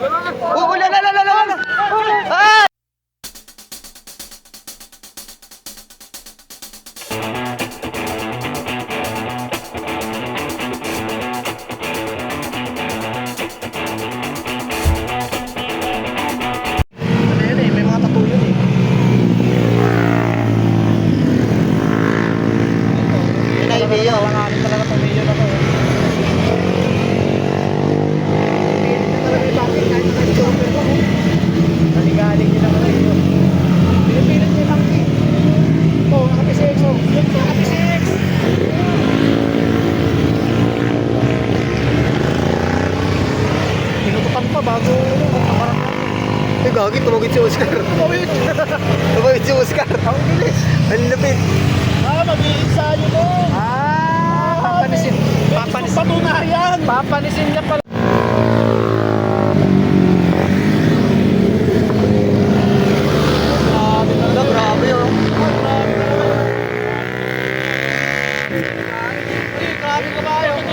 Oh, la la la la la. Ah! May mga tattoo yun eh. Yun ay Mio. Langanin talaga itong Mio na to. Naligaling nila mo rin yun. Pinipilit niya lang eh. Oh, nakapisix oh. Nakapisix! Tinutupan pa bago magkamarang lang. Ay, gagi, tumagit si Oscar. Tumagit si Oscar. Ang bilis. Ang lapit. Mag-iinsayo mo. Papanisin. Papanisin. Patunayan. Papanisin niya pala. Grabe oh. Grabe ka ba yun?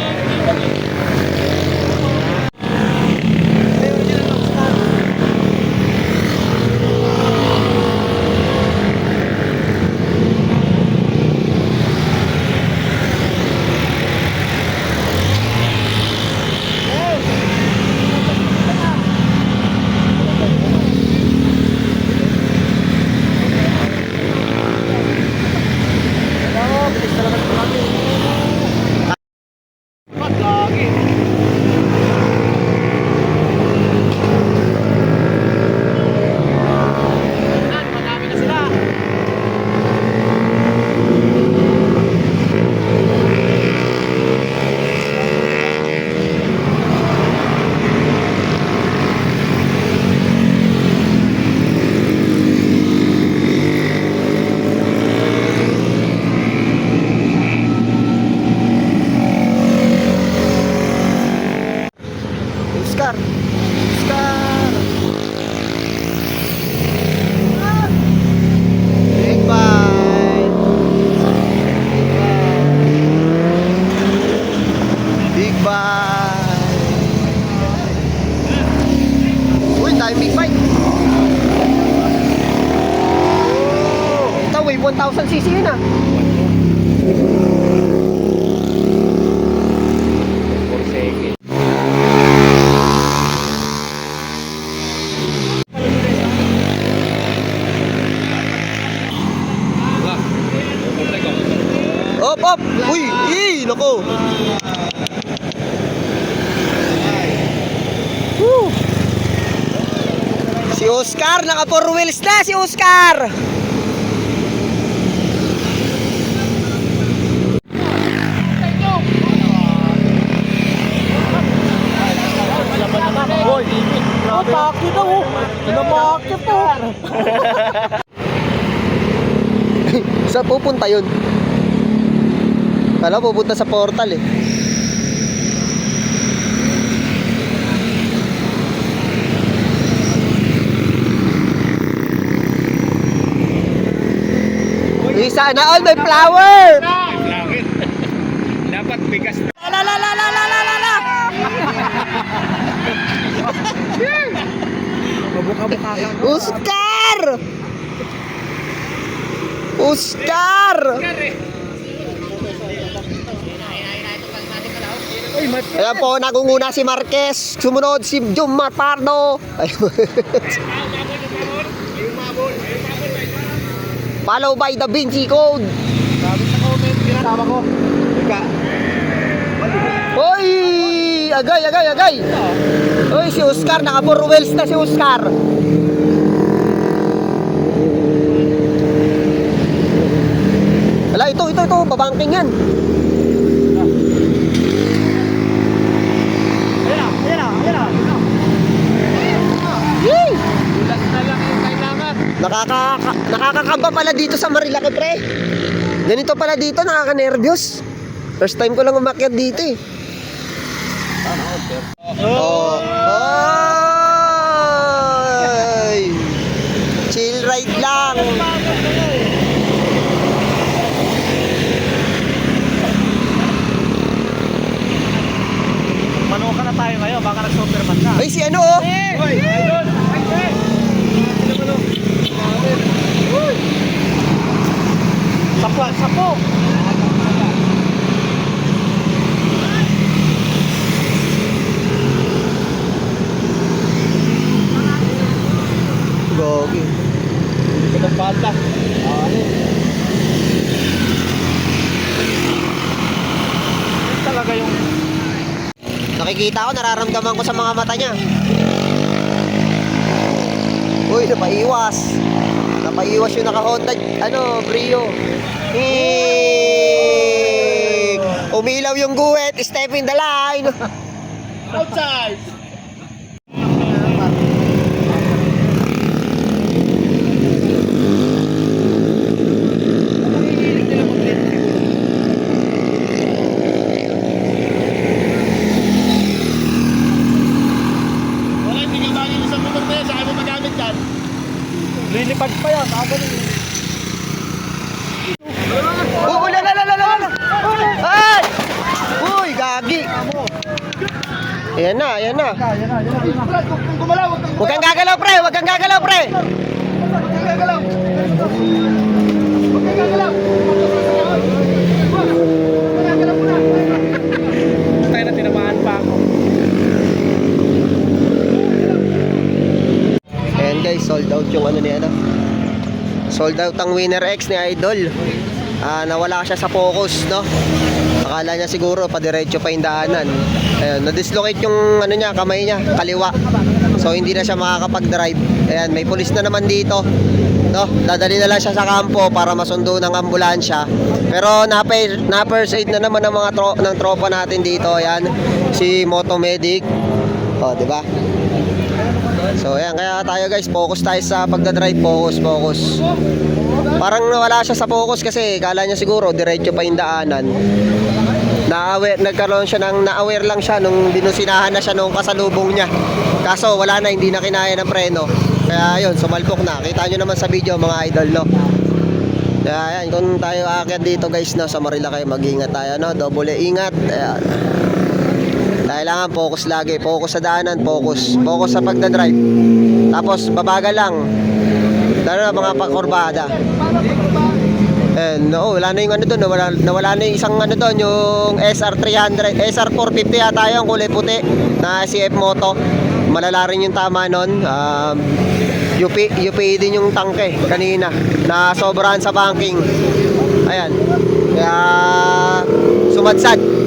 Oscar! Oscar! Big bite! Big bite! Uy, dahil big bite! Ito, wave 1000cc yun ah! Op, op! Uy! Loko! Woo! Si Oscar! Naka 4 wheels na si Oscar! Hoy! Napakit ako! Napakit po! Saan pupunta yun? Kala pupunta sa portal eh. Uy, sana all may flower! Dapat bigas na. La la la la la la la la! Mabuka-buka lang. Oscar! Oscar! Ayan po, nagunguna si Marquez. Sumunod si Jum Marpardo. Follow by Da Vinci Code. Sabi sa comment, pinasama ko. Ika. Hoy! Agay, agay, agay! Hoy, si Oscar, naka 4 wheels na si Oscar. Wala, ito, babangking yan. Yee! Ulas na lang yung kailangan. Nakakakaba pala dito sa Marilaki, pre. Ganito pala dito, nakaka-nervyos. First time ko lang umakyat dito eh. Oh. Ay! Chill ride lang. Manoka na tayo ngayon, baka nag-superman ka. Ay, si ano oh? Hoy, idol! Sapo! Gogi. Ito bata. Talaga yung Nakikita ko, nararamdaman ko sa mga mata niya. Uy, napaiwas. Napaiwas yung naka-Honda, Brio. Umilaw yung guwet, step in the line. outside. Wala, hindi ka bagay sa motor na yan. Saan mo magamit yan? Lilipad pa yan. Oh, la. Ay! Uy, gagi. Ayan na. Kung gumalaw, Huwag kang gagalaw, pre. Huwag kang gagalaw, pre. gagalaw. Tayo na tinamaan pa ako. Ayan guys, sold out yung sold out ang Winner X ni Idol. Nawala siya sa focus, no? Akala niya siguro padiretso pa yung daanan. Ayun, na-dislocate yung niya, kamay niya, kaliwa. So hindi na siya makakapag-drive. Ayan, may pulis na naman dito, no? Dadali na lang siya sa kampo para masundo ng ambulansya. Pero na-first aid na naman ng mga ng tropa natin dito. Ayan, si Motomedic. Oh, di ba? So ayan, kaya tayo guys, focus tayo sa pagdadrive, focus. Parang nawala siya sa focus kasi kala niya siguro diretso pa yung daanan. Nagkaroon siya na-aware lang siya nung binusinahan na siya nung kasalubong niya. Kaso wala na, hindi na kinaya ng preno. Kaya yun, sumalpok na. Kita nyo naman sa video mga idol, no? Kaya yan, kung tayo aakyat dito guys, no, sa Marila kayo, mag-ingat tayo, no? Double ingat. Ayan. Kailangan focus lagi, focus sa daanan, focus sa pagdadrive. Tapos babagal lang, lalo na mga pangkurbada. No, wala na yung doon, nawala na yung isang doon, yung SR300, SR450 yata yung kulay puti na CF Moto. Malala rin yung tama nun. UP din yung tangke kanina, na sobrahan sa banking. Ayan, kaya sumadsad.